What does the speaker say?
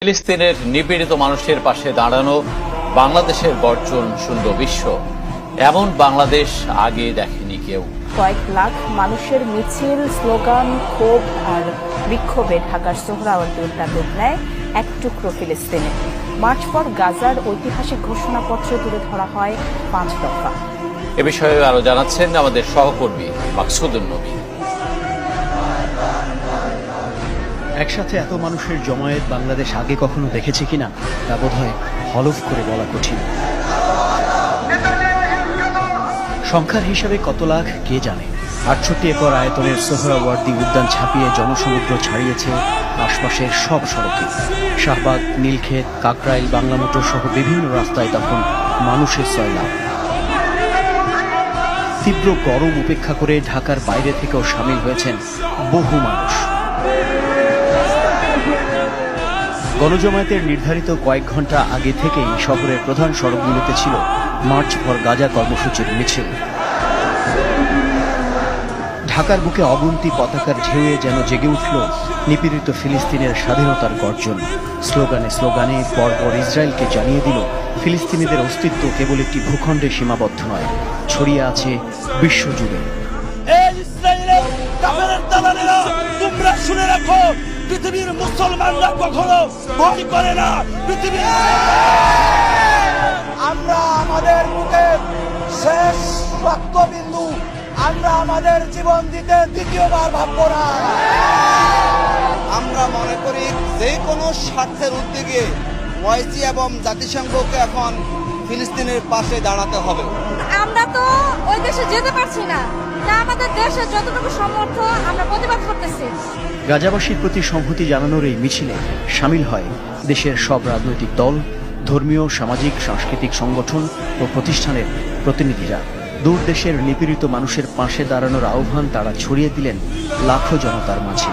ফিলিস্তিনের নিপীড়িত মানুষের পাশে দাঁড়ানো বাংলাদেশের গর্জন শুনল বিশ্ব। এমন বাংলাদেশ আগে দেখেনি কেউ। কয়েক লাখ মানুষের মিছিল, স্লোগান, ক্ষোভ আর বিক্ষোভে ঢাকার সোহরাওয়ার্দী উদ্যান রূপ নেয় এক টুকরো ফিলিস্তিনে। মার্চ ফর গাজার ঐতিহাসিক ঘোষণাপত্র তুলে ধরা হয় 5 দফা। এ বিষয়ে আরো জানাচ্ছেন আমাদের সহকর্মী মাকসুদুন নবী। একসাথে এত মানুষের জমায়েত বাংলাদেশ আগে কখনো দেখেছে কিনা তা বোধহয় হলফ করে বলা কঠিন। সংখ্যার হিসাবে কত লাখ কে জানে। 68 একর আয়তনের সোহরাওয়ার্দী উদ্যান ছাপিয়ে জনসমুদ্র ছাড়িয়েছে আশপাশের সব সড়কে। শাহবাগ, নীলক্ষেত, কাকরাইল, বাংলা মোটর সহ বিভিন্ন রাস্তায় তখন মানুষের সয়লাব। তীব্র গরম উপেক্ষা করে ঢাকার বাইরে থেকেও সামিল হয়েছেন বহু মানুষ। গণজমায়েতের নির্ধারিত কয়েক ঘন্টা আগে থেকেই শহরের প্রধান সড়কগুলোতে ছিল মার্চ ফর গাজা কর্মসূচির মিছিল। ঢাকার বুকে অগুন্তি পতাকার ঢেউয়ে যেন জেগে উঠল নিপীড়িত ফিলিস্তিনের স্বাধীনতার গর্জন। স্লোগানে স্লোগানে পরপর ইসরায়েলকে জানিয়ে দিল ফিলিস্তিনিদের অস্তিত্ব কেবল একটি ভূখণ্ডে সীমাবদ্ধ নয়, ছড়িয়ে আছে বিশ্বজুড়ে। তোমরা শুনে রাখো, পৃথিবীর মুসলমানরা কখনো ভয় করে না। আমরা আমাদের মুখে শেষ রক্তবিন্দু আমরা আমাদের জীবন দিতে দ্বিতীয়বার ভাববো না। আমরা মনে করি যে কোনো স্বার্থের উদ্যোগে ওআইসি এবং জাতিসংঘকে এখন ফিলিস্তিনের পাশে দাঁড়াতে হবে। আমরা তো ওই দেশে যেতে পারছি না, তা আমাদের দেশে যতটুকু সামর্থ্য আমরা প্রতিবাদ করতেছি। গাজাবাসীর প্রতি সংহতি জানানোর এই মিছিলে সামিল হয় দেশের সব রাজনৈতিক দল, ধর্মীয়, সামাজিক, সাংস্কৃতিক সংগঠন ও প্রতিষ্ঠানের প্রতিনিধিরা। দূর দেশের নিপীড়িত মানুষের পাশে দাঁড়ানোর আহ্বান তারা ছড়িয়ে দিলেন লাখো জনতার মাঝে।